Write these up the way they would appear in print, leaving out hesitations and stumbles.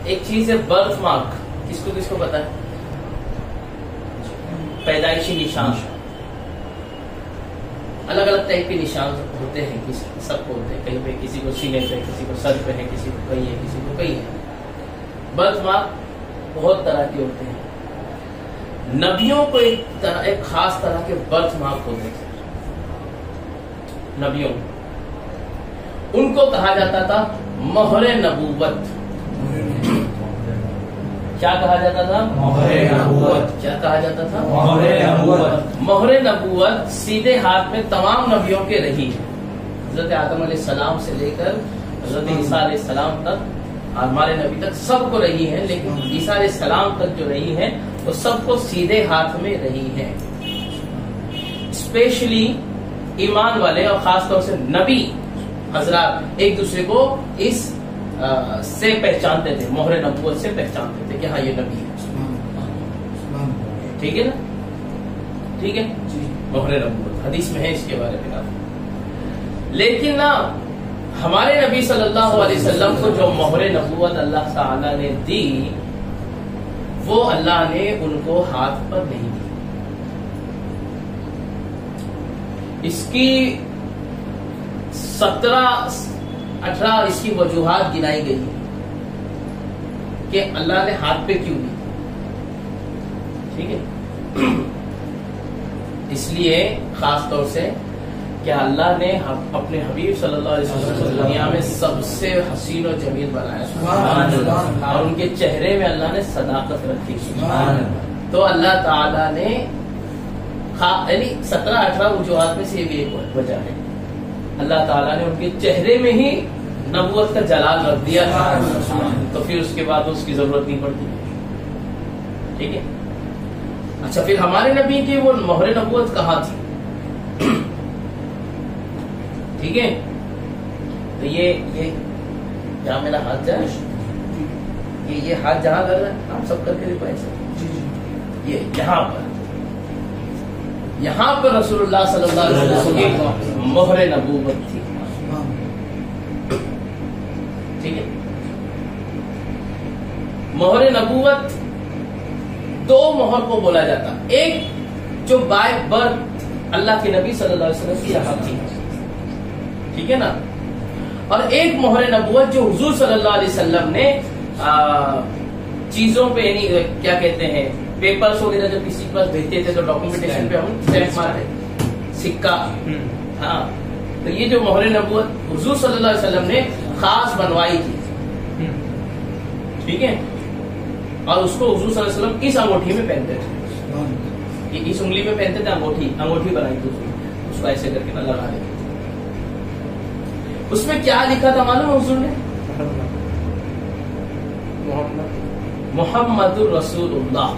ایک چیز ہے برتھ مارک. کس کو پتا ہے؟ پیدائشی نشان. الگ الگ ٹائپ کے نشان ہوتے ہیں, سب کو ہوتے ہیں. کہیں پہ کسی کو سینے پہ, کسی کو سر پہ ہے, کسی کو کہیں ہے, کسی کو کہیں ہے. برتھ مارک بہت طرح کے ہوتے ہیں. نبیوں کو ایک خاص طرح کے برتھ مارک ہوتے تھے. نبیوں ان کو کہا جاتا تھا مہر نبوت. کیا کہا جاتا تھا؟ مہر نبوت. کیا کہا جاتا تھا؟ مہر نبوت. مہر نبوت سیدھے ہاتھ میں تمام نبیوں کے رہی ہے. حضرت آدم علیہ السلام سے لے کر حضرت عیسیٰ علیہ السلام تک, ہمارے نبی تک سب کو رہی ہے, لیکن عیسیٰ علیہ السلام تک جو رہی ہے وہ سب کو سیدھے ہاتھ میں رہی ہے. اسپیشلی ایمان والے اور خاص طور سے نبی حضرات ایک دوسرے کو اس سے پہچانتے تھے, مہر نبوت سے پہچانتے تھے کہ ہاں یہ نبی ہے. ٹھیک ہے نا؟ ٹھیک ہے, مہر نبوت حدیث میں ہے اس کے بارے میں. لیکن نا ہمارے نبی صلی اللہ علیہ وسلم کو جو مہر نبوت اللہ تعالی نے دی, وہ اللہ نے ان کو ہاتھ پر نہیں دی. اس کی 17-18 اس کی وجوہات گنائی گئی ہیں کہ اللہ نے ہاتھ پہ کیوں دی. ٹھیک ہے, اس لیے خاص طور سے کہ اللہ نے اپنے حبیب صلی اللہ علیہ وسلم کو دنیا میں سب سے حسین و جمیل بنایا اور ان کے چہرے میں اللہ نے صداقت رکھی. تو اللہ تعالیٰ نے 17-18 وجوہات میں سے یہ بھی ایک وجہ ہے. اللہ تعالیٰ نے ان کے چہرے میں ہی نبوت کا جلال رکھ دیا تھا, تو پھر اس کے بعد اس کی ضرورت نہیں پڑتی. ٹھیک ہے. اچھا, پھر ہمارے نبی کی وہ مہر نبوت کہاں تھی؟ ٹھیک ہے, تو یہ جہاں میرا ہاتھ جائے, یہ ہاتھ جہاں کر رہا ہے, آپ سب کر کے دیکھو ایسے. یہ یہاں پر رسول اللہ صلی اللہ علیہ وسلم کی مہر نبوت تھی. ٹھیک ہے. مہر نبوت 2 مہر کو بولا جاتا. ایک جو بائی برتھ اللہ کے نبی صلی اللہ علیہ وسلم کی یہاں تھی, ٹھیک ہے نا, اور ایک مہر نبوت جو حضور صلی اللہ علیہ وسلم نے چیزوں پہ, یعنی کیا کہتے ہیں, پیپرز وغیرہ جب کسی کے پاس بھیجتے تھے تو ڈاکومنٹیشن پہ ہم اسٹیمپ مارتے, سکہ. ہاں, تو یہ جو مہر نبوت حضور صلی اللہ علیہ وسلم نے خاص بنوائی تھی. ٹھیک ہے, اور اس کو حضور صلی اللہ علیہ وسلم اس انگوٹھی میں پہنتے تھے, اس انگلی میں پہنتے تھے, انگوٹھی بنائی تھی اس کو ایسے کر کے نہ لگا دیں. اس میں کیا لکھا تھا معلوم ہے حضور نے؟ محمد الرسول اللہ.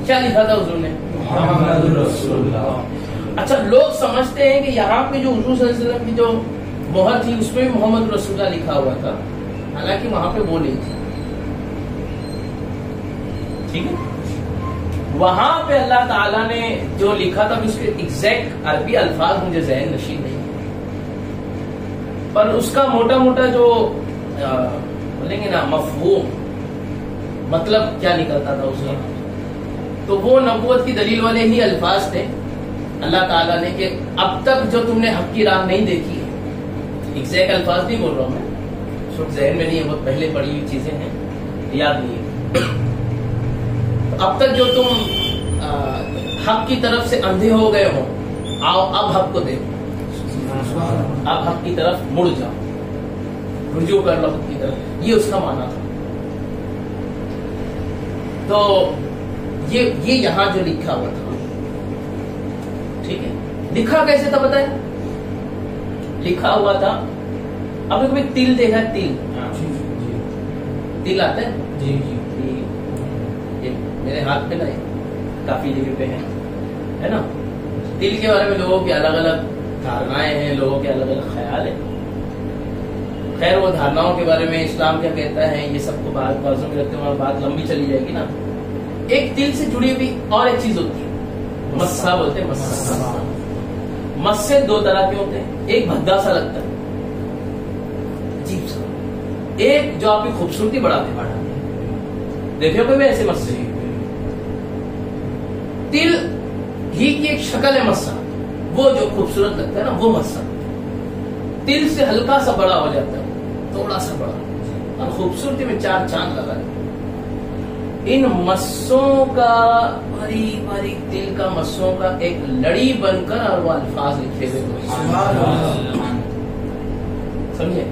کیا لکھا تھا حضور نے؟ محمد الرسول اللہ. اچھا, لوگ سمجھتے ہیں کہ یہاں پہ جو حضور صلی اللہ علیہ وسلم کی جو مہر تھی اس میں محمد رسول اللہ لکھا ہوا تھا, حالانکہ وہاں پہ وہ نہیں تھی. ٹھیک ہے, وہاں پہ اللہ تعالیٰ نے جو لکھا تھا اس کے ایگزیکٹ عربی الفاظ مجھے ذہن نشین نہیں, پر اس کا موٹا موٹا جو بولیں گے نا مفہوم, مطلب کیا نکلتا تھا اس میں, تو وہ نبوت کی دلیل والے ہی الفاظ تھے اللہ تعالیٰ نے کہ اب تک جو تم نے حق کی راہ نہیں دیکھی ہے. ایگزیکٹ الفاظ نہیں بول رہا ہوں میں, اس وقت ذہن میں نہیں ہے, بہت پہلے پڑھی ہوئی چیزیں ہیں, یاد نہیں ہے. اب تک جو تم حق کی طرف سے اندھے ہو گئے ہو, آؤ اب حق کو دیکھو, اب حق کی طرف مڑ جاؤ, رجوع کر لو حق کی طرف. یہ اس کا معنی تھا. تو یہ یہاں جو لکھا ہوا تھا, ٹھیک ہے, لکھا کیسے تھا پتہ ہے؟ لکھا ہوا تھا, اب کبھی تل دیکھا, تل آتا ہے جی جی, میرے ہاتھ پہ نا کافی جگہ پہ ہے نا. تل کے بارے میں لوگوں کی الگ الگ دھارنائیں ہیں, لوگوں کے الگ الگ خیال ہیں. خیر, وہ دھارناؤں کے بارے میں اسلام کیا کہتا ہے یہ سب کو بازوں میں رکھتے ہوئے بات لمبی چلی جائے گی نا. ایک تل سے جڑی ہوئی اور ایک چیز ہوتی ہے, مسا بولتے ہیں. مسے 2 طرح کے ہوتے ہیں. ایک بھدا سا لگتا ہے, عجیب سا, ایک جو آپ کی خوبصورتی بڑھاتے دیکھے کوئی بھی ایسے مسے تل ہی کی ایک شکل ہے مسا، وہ جو خوبصورت لگتا ہے نا وہ مسا تل سے ہلکا سا بڑا ہو جاتا ہے، تھوڑا سا بڑا، اور خوبصورتی میں چار چاند لگا ہے۔ ان مسوں کا باریک باریک تل کا مسوں کا ایک لڑی بن کر اور وہ الفاظ لکھے ہوئے سمجھے۔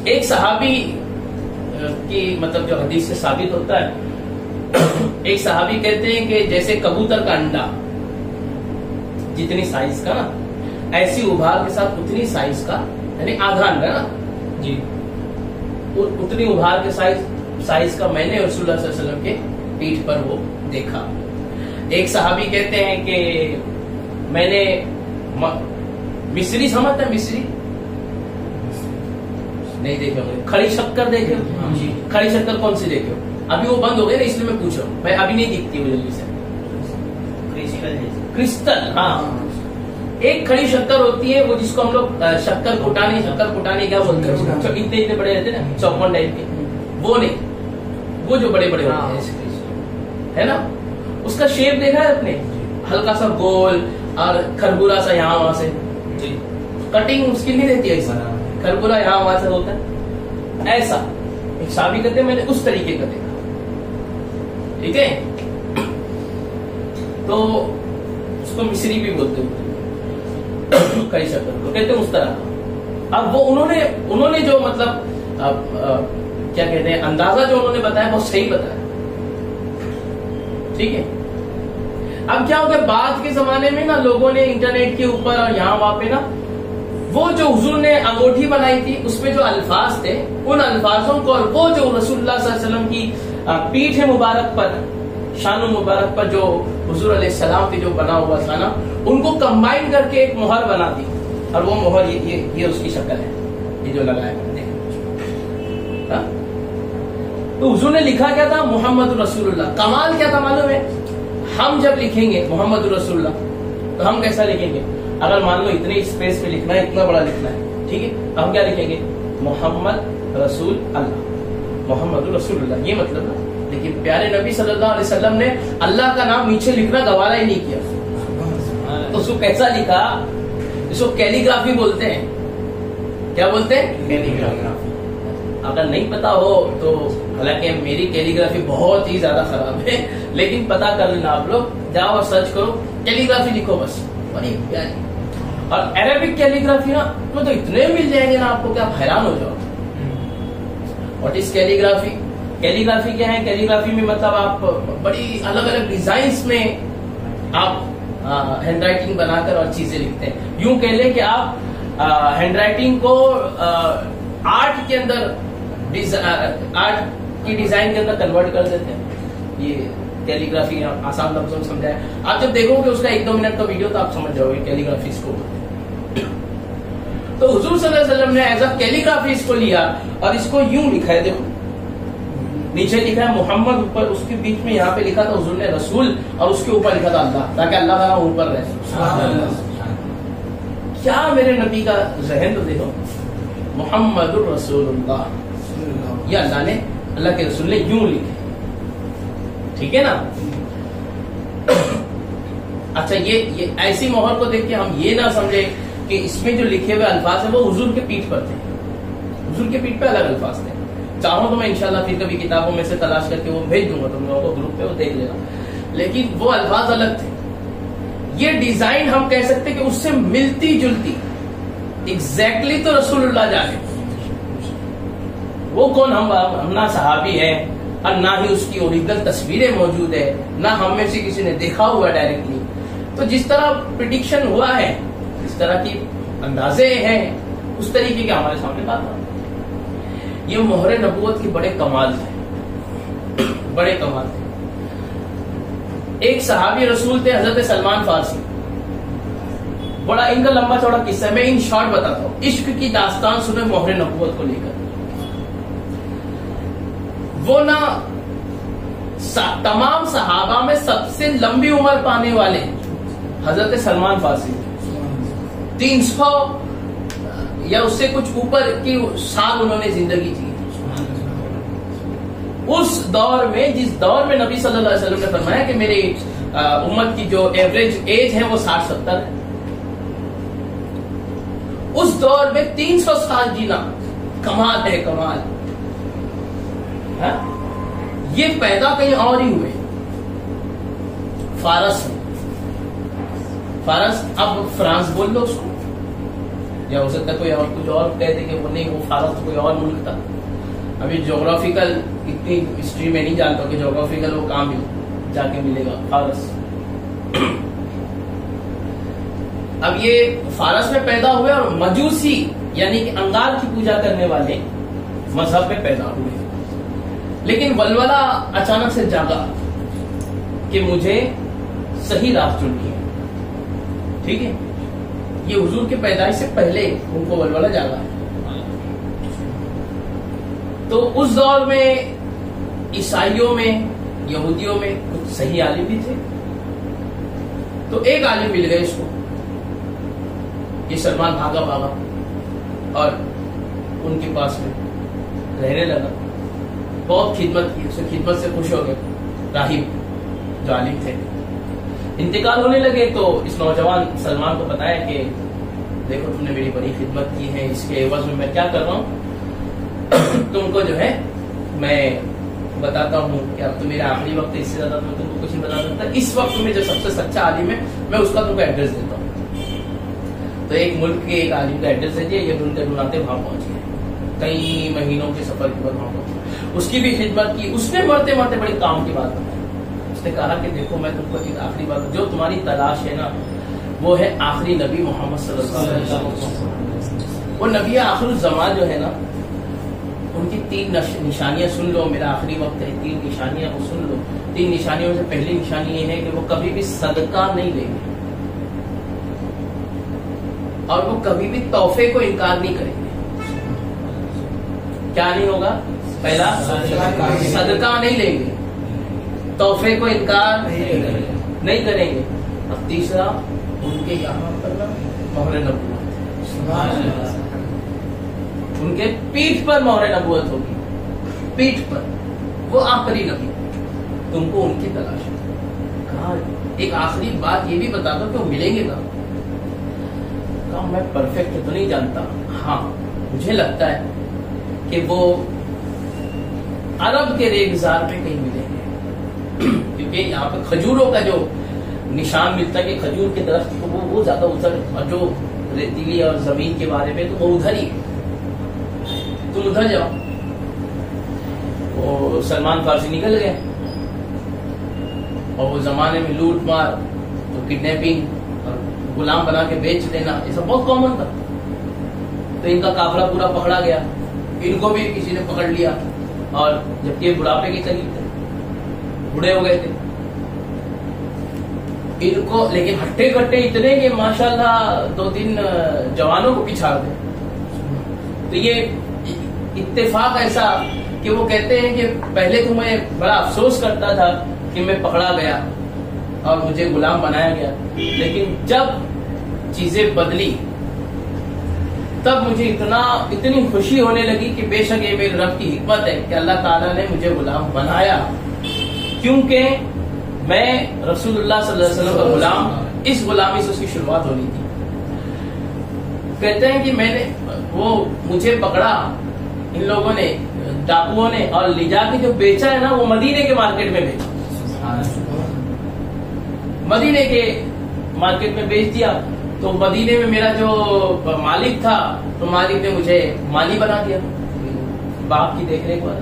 ایک صحابی کی مطلب جو حدیث سے ثابت ہوتا ہے، ایک صحابی کہتے ہیں کہ جیسے کبوتر کا انڈا جتنی سائز کا نا، ایسی ابھار کے ساتھ اتنی سائز کا، یعنی آدھا انڈا نا جی، اتنی ابھار کے سائز کا میں نے رسول اللہ صلی اللہ علیہ وسلم کے پیٹھ پر وہ دیکھا۔ ایک صحابی کہتے ہیں کہ میں نے مصری سمجھتا ہے، مصری نہیں دیکھے ہوں گے، کھڑی شکر دیکھے، کھڑی شکر کون سی دیکھے؟ ابھی وہ بند ہو گئے نا، اس لیے میں پوچھ رہا ہوں، میں ابھی نہیں دکھتی وہ جلدی سے، کرسٹل، ہاں ایک کھڑی شکر ہوتی ہے وہ جس کو ہم لوگ شکر کٹانے کیا بولتے ہیں، اتنے اتنے بڑے رہتے ہیں نا چوپن ٹائپ کے، وہ نہیں، وہ جو بڑے بڑے ہوتے ہیں ہے نا، اس کا شیپ دیکھا ہے آپ نے، ہلکا سا گول اور کھربورا سا یہاں وہاں سے، کٹنگ اس کی نہیں رہتی ہے، ایسا کھربورا یہاں وہاں سے ہوتا ہے ایسا، ایک صحابی کہتے ہیں میں نے اس طریقے کا دیکھا، ٹھیک ہے، تو اس کو مصری بھی بولتے ہیں، کئی شکل کو کہتے ہیں اس طرح۔ اب وہ انہوں نے جو مطلب کیا کہتے ہیں اندازہ جو انہوں نے بتایا وہ صحیح بتایا، ٹھیک ہے۔ اب کیا ہو گیا بعد کے زمانے میں نا لوگوں نے انٹرنیٹ کے اوپر اور یہاں وہاں پہ نا وہ جو حضور نے انگوٹھی بنائی تھی اس میں جو الفاظ تھے ان الفاظوں کو، اور وہ جو رسول اللہ صلی اللہ علیہ وسلم کی پیٹھ مبارک پر، شان مبارک پر جو حضور علیہ السلام کی جو بنا ہوا تھا نا، ان کو کمبائن کر کے ایک مہر بنا دی، اور وہ مہر یہ اس کی شکل ہے، یہ جو لگایا ہے۔ تو حضور نے لکھا کیا تھا؟ محمد رسول اللہ۔ کمال کیا تھا معلوم ہے؟ ہم جب لکھیں گے محمد رسول اللہ تو ہم کیسا لکھیں گے؟ اگر مان لو اتنے اسپیس پہ لکھنا ہے، اتنا بڑا لکھنا ہے، ٹھیک ہے، ہم کیا لکھیں گے؟ محمد رسول اللہ، محمد رسول اللہ، یہ مطلب نا۔ لیکن پیارے نبی صلی اللہ علیہ وسلم نے اللہ کا نام نیچے لکھنا گوارا ہی نہیں کیا، تو اس کو کیسا لکھا؟ اس کو کیلیگرافی بولتے ہیں۔ کیا بولتے ہیں؟ کیلیگرافی۔ اگر نہیں پتا ہو تو، حالانکہ میری کیلیگرافی بہت ہی زیادہ خراب ہے، لیکن پتا کر لینا، آپ لوگ جاؤ اور سرچ کرو، کیلیگرافی لکھو بس، بڑی پیاری۔ اور عربک کیلیگرافی نا تو اتنے مل جائیں گے نا آپ کو کہ آپ حیران ہو جاؤ۔ What is calligraphy? کیلیگرافی کیا ہے؟ کیلیگرافی میں مطلب آپ بڑی الگ الگ ڈیزائنز میں آپ ہینڈ رائٹنگ بنا کر اور چیزیں لکھتے ہیں۔ یوں کہہ لیں کہ آپ ہینڈ رائٹنگ کو آرٹ کے اندر، آرٹ کی ڈیزائن کے اندر کنورٹ کر دیتے ہیں۔ یہ کیلیگرافی آسان لفظوں میں سمجھایا۔ آپ جب دیکھو گے اس کا 1-2 منٹ کا ویڈیو تو آپ سمجھ جاؤ گے کیلیگرافی اس کو۔ تو حضور صلی اللہ علیہ وسلم نے ایز اے کیلیگرافی اس کو لیا اور اس کو یوں لکھا ہے، دیکھو نیچے لکھا ہے محمد، اوپر اس کے بیچ میں یہاں پہ لکھا تھا حضور نے رسول، اور اس کے اوپر لکھا تھا اللہ، تاکہ اللہ تعالیٰ اوپر رہے۔ کیا میرے نبی کا ذہن تو دیکھو، محمد الرسول اللہ، یہ اللہ نے، اللہ کے رسول نے یوں لکھے، ٹھیک ہے نا۔ اچھا یہ ایسی مہر کو دیکھ کے ہم یہ نہ سمجھے کہ اس میں جو لکھے ہوئے الفاظ ہیں وہ حضور کے پیٹھ پر تھے، حضور کے پیٹھ پہ الگ الفاظ تھے۔ چاہوں تو میں انشاءاللہ پھر کبھی کتابوں میں سے تلاش کر کے وہ بھیج دوں گا تم لوگوں کو گروپ پہ، وہ دیکھ لینا، لیکن وہ الفاظ الگ تھے۔ یہ ڈیزائن ہم کہہ سکتے کہ اس سے ملتی جلتی، ایگزیکٹلی تو رسول اللہ جانے، وہ کون؟ ہم نہ صحابی ہے اور نہ ہی اس کی اوریجنل تصویریں موجود ہے، نہ ہم میں سے کسی نے دیکھا ہوا ڈائریکٹلی۔ تو جس طرح پریڈکشن ہوا ہے، جس طرح کی اندازے ہیں، اس طریقے کے ہمارے سامنے بات آتی ہے۔ یہ مہر نبوت کی بڑے کمال تھے، بڑے کمال تھے۔ ایک صحابی رسول تھے حضرت سلمان فارسی، بڑا ان کا لمبا چوڑا قصہ ہے، میں ان شارٹ بتاتا ہوں۔ عشق کی داستان سنے مہر نبوت کو لے کر۔ وہ نا تمام صحابہ میں سب سے لمبی عمر پانے والے حضرت سلمان فارسی، 300 یا اس سے کچھ اوپر کی سال انہوں نے زندگی جی. اس دور میں جس دور میں نبی صلی اللہ علیہ وسلم نے فرمایا کہ میری امت کی جو ایوریج ایج ہے وہ 60-70 ہے, اس دور میں 300 سال جینا کمال ہے, کمال. یہ پیدا کہیں اور ہی ہوئے, فارس میں. فارس, اب فرانس بول لو اس کو, یا ہو سکتا ہے کوئی اور کچھ اور کہتے کہ وہ نہیں, وہ فارس کوئی اور ملک تھا. ابھی جغرافیکل اتنی ہسٹری میں نہیں جانتا کہ جغرافیکل وہ کام جا کے ملے گا. فارس, اب یہ فارس میں پیدا ہوئے اور مجوسی یعنی کہ انگار کی پوجا کرنے والے مذہب میں پیدا ہوئے. لیکن ولولہ اچانک سے جاگا کہ مجھے صحیح راہ چننی ہے. ٹھیک ہے, یہ حضور کے پیدائش سے پہلے ان کو ولولہ جاگا. تو اس دور میں عیسائیوں میں, یہودیوں میں کچھ صحیح عالم بھی تھے. تو ایک عالم مل گئے اس کو, یہ سلمان بھاگا اور ان کے پاس میں رہنے لگا. بہت خدمت کی, اس کی خدمت سے خوش ہو گئے. راہب جو عالم تھے انتقال ہونے لگے تو اس نوجوان سلمان کو بتایا کہ دیکھو تم نے میری بڑی خدمت کی ہے, اس کے عوض میں کیا کر رہا ہوں, تم کو جو ہے میں بتاتا ہوں کہ اب تو میرا آخری وقت ہے, اس سے زیادہ میں تم کو کچھ نہیں بتا سکتا. اس وقت میں جو سب سے سچا عالم ہے میں اس کا تم کو ایڈریس دیتا ہوں. تو ایک ملک کے ایک عالم کا ایڈریس دیجیے. یہ ڈھونڈتے ڈھونڈتے وہاں پہنچ گئے, کئی مہینوں کے سفر کے بعد وہاں پہنچے. اس کی بھی خدمت کی. اس نے مرتے مرتے بڑی کام کی بات بتائی. اس نے کہا کہ دیکھو میں تم کو ایک آخری بات, جو تمہاری تلاش ہے نا وہ ہے آخری نبی محمد صلی اللہ علیہ وسلم. وہ نبی آخر الزمان جو ہے نا, ان کی 3 نشانیاں سن لو. میرا آخری وقت ہے, 3 نشانیاں وہ سن لو. 3 نشانیوں سے پہلی نشانی یہ ہے کہ وہ کبھی بھی صدقہ نہیں لیں گے اور وہ کبھی بھی تحفے کو انکار نہیں کریں گے. کیا نہیں ہوگا؟ پہلا صدقہ نہیں لیں گے, تحفے کو انکار نہیں کریں گے. اب تیسرا ان کے یہاں پر مہر نبوت, ان کے پیٹھ پر مہر نبوت ہوگی, پیٹھ پر. وہ آخری نبی, تم کو ان کی تلاش ہے. کہا ایک آخری بات یہ بھی بتا دو کہ وہ ملیں گے نا. کہا میں پرفیکٹ تو نہیں جانتا, ہاں مجھے لگتا ہے کہ وہ عرب کے ریگزار میں کہیں ملیں گے, کیونکہ یہاں پہ کھجوروں کا جو نشان ملتا ہے کہ کھجور کے درخت وہ زیادہ ادھر, اور جو ریتیلی اور زمین کے بارے میں تو وہ ادھر ہی, تم ادھر جاؤ. وہ سلمان فارسی نکل گئے, اور وہ زمانے میں لوٹ مار, تو کڈنیپنگ اور غلام بنا کے بیچ دینا یہ سب بہت کامن تھا. تو ان کا قافلہ پورا پکڑا گیا, ان کو بھی کسی نے پکڑ لیا, اور جبکہ بڑھاپے کے قریب تھے, بوڑھے ہو گئے تھے ان کو, لیکن ہٹے کٹے اتنے کہ ماشاءاللہ 2-3 جوانوں کو پچھاڑ گئے. تو یہ اتفاق ایسا کہ وہ کہتے ہیں کہ پہلے تو میں بڑا افسوس کرتا تھا کہ میں پکڑا گیا اور مجھے غلام بنایا گیا, لیکن جب چیزیں بدلی تب مجھے اتنی خوشی ہونے لگی کہ بے شک یہ میرے رب کی حکمت ہے کہ اللہ تعالیٰ نے مجھے غلام بنایا, کیونکہ میں رسول اللہ صلی اللہ علیہ وسلم کا غلام, اس غلامی سے اس کی شروعات ہونی تھی. کہتے ہیں کہ میں نے وہ مجھے پکڑا ان لوگوں نے, ڈاکوؤں نے, اور لے جا کے جو بیچا ہے نا وہ مدینے کے مارکیٹ میں بیچا, مدینے کے مارکیٹ میں بیچ دیا. تو مدینے میں میرا جو مالک تھا تو مالک نے مجھے مالی بنا دیا, باپ کی دیکھ ریکھ والا,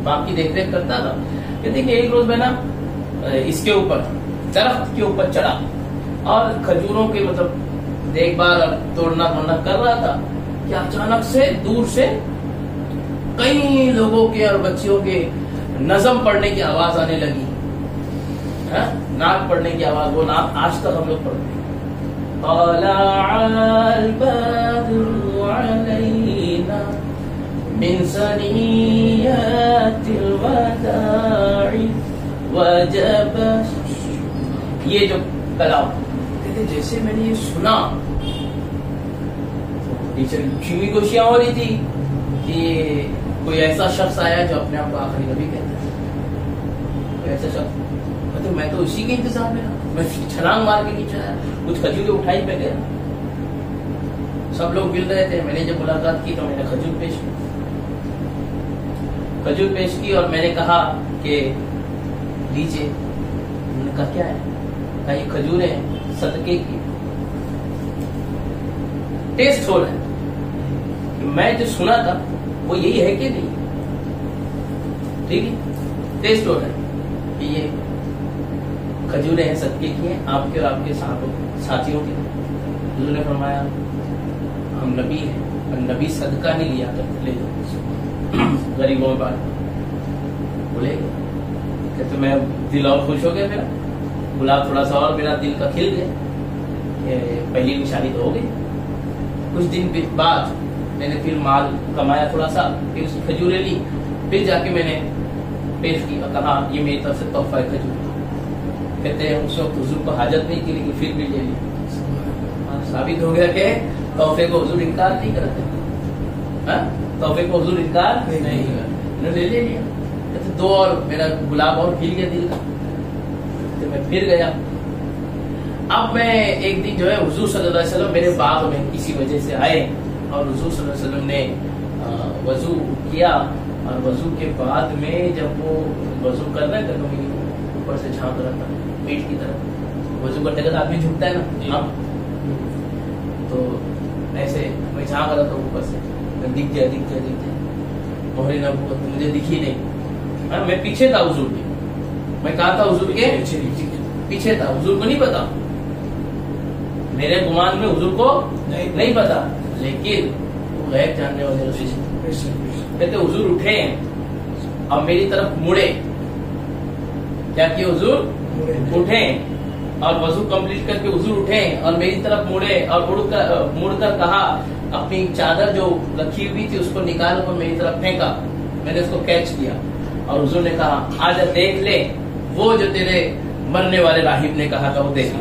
باپ کی دیکھ ریکھ کرتا تھا. کہتے ہیں کہ ایک روز میں نا اس کے اوپر درخت کے اوپر چڑھا اور کھجوروں کے مطلب دیکھ بھال اور توڑنا کر رہا تھا کہ اچانک سے دور سے کئی لوگوں کے اور بچیوں کے نظم پڑھنے کی آواز آنے لگی, نعت پڑھنے کی آواز. وہ نعت آج تک ہم لوگ پڑھتے ہیں. طلع البدر علينا من ثنيات الوداع وجب. یہ جو کلام کہتے جیسے میں نے یہ سنا ٹیچر چیوی گوشیاں ہو رہی تھی کہ کوئی ایسا شخص آیا جو اپنے آپ کو آخری نبی کہتا ہے. کوئی ایسا شخص مطلب میں تو اسی کے انتظار میں رہا. میں چھلانگ مار کے نیچے آیا, کچھ کھجوریں اٹھائی پہ گیا. سب لوگ مل رہے تھے. میں نے جب ملاقات کی تو میں نے کھجور پیش کی اور میں نے کہا کہ لیجیے. انہوں نے کہا کیا ہے؟ کہا یہ کھجوریں ہیں صدقے کی. ٹیسٹ ہو رہا ہے. میں جو سنا تھا وہ یہی ہے کہ نہیں؟ ٹھیک ہے, ٹیسٹ ہو رہا ہے کہ یہ کھجوریں ہیں صدقے کی ہیں آپ کے اور آپ کے ساتھیوں کی. حضور نے فرمایا ہم نبی ہیں اور نبی صدقہ نہیں لیا کرتے, لے جاؤ غریبوں میں بانٹ. بولے کہ میں دل اور خوش ہو گیا میرا, گلاب تھوڑا سا اور میرا دل کا کھل گیا کہ پہلی نشانی تو ہو گئی. کچھ دن بعد میں نے پھر مال کمایا تھوڑا سا, پھر اس کی کھجوریں لی, پھر جا کے میں نے پیش کی اور کہا یہ میری طرف سے تحفہ ہے کھجور. کہتے ہیں اس وقت حضور کو حاجت نہیں کی لیکن پھر بھی لے لی. ثابت ہو گیا کہ تحفے کو حضور انکار نہیں کرتے. تحفے کو حضور انکار نہیں کرتے. لے لیا. دو اور میرا گلاب اور کھل گیا دل کا. میں پھر گیا. اب میں ایک دن جو ہے حضور صلی اللہ علیہ وسلم میرے باغ میں کسی وجہ سے آئے اور حضور صلی اللہ علیہ وسلم نے وضو کیا اور وضو کے بعد میں جب وہ وضو کر رہے تھے تو میں اوپر سے جھانک رہا تھا پیٹ کی طرف. وضو کرتے کرتے آدمی جھکتا ہے نا, تو ایسے میں جھانک رہا تھا اوپر سے. دکھ گیا مہر نبوت مجھے دکھی نہیں. میں پیچھے تھا حضور کے. میں کہا تھا حضور کے پیچھے تھا. حضور کو نہیں پتا, میرے گمان میں حضور کو نہیں پتا, لیکن وہ غیب جاننے والے رسول کہتے حضور اٹھے اور میری طرف مڑے. کیا کہ حضور اٹھے اور وضو کمپلیٹ کر کے حضور اٹھے اور میری طرف مڑے اور مڑ کر کہا اپنی چادر جو رکھی ہوئی تھی اس کو نکال کر میری طرف پھینکا. میں نے اس کو کیچ کیا اور حضور نے کہا آجا دیکھ لے وہ جو تیرے مرنے والے راہب نے کہا تھا وہ دیکھ.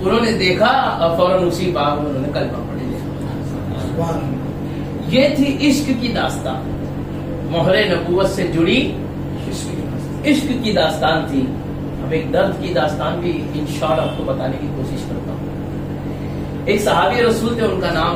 انہوں نے دیکھا اور فوراً اسی باغ میں انہوں نے کلمہ پڑھ لیا. یہ تھی عشق کی داستان, مہر نبوت سے جڑی عشق کی داستان تھی. اب ایک درد کی داستان بھی انشاءاللہ آپ کو بتانے کی کوشش کرتا ہوں. ایک صحابی رسول تھے, ان کا نام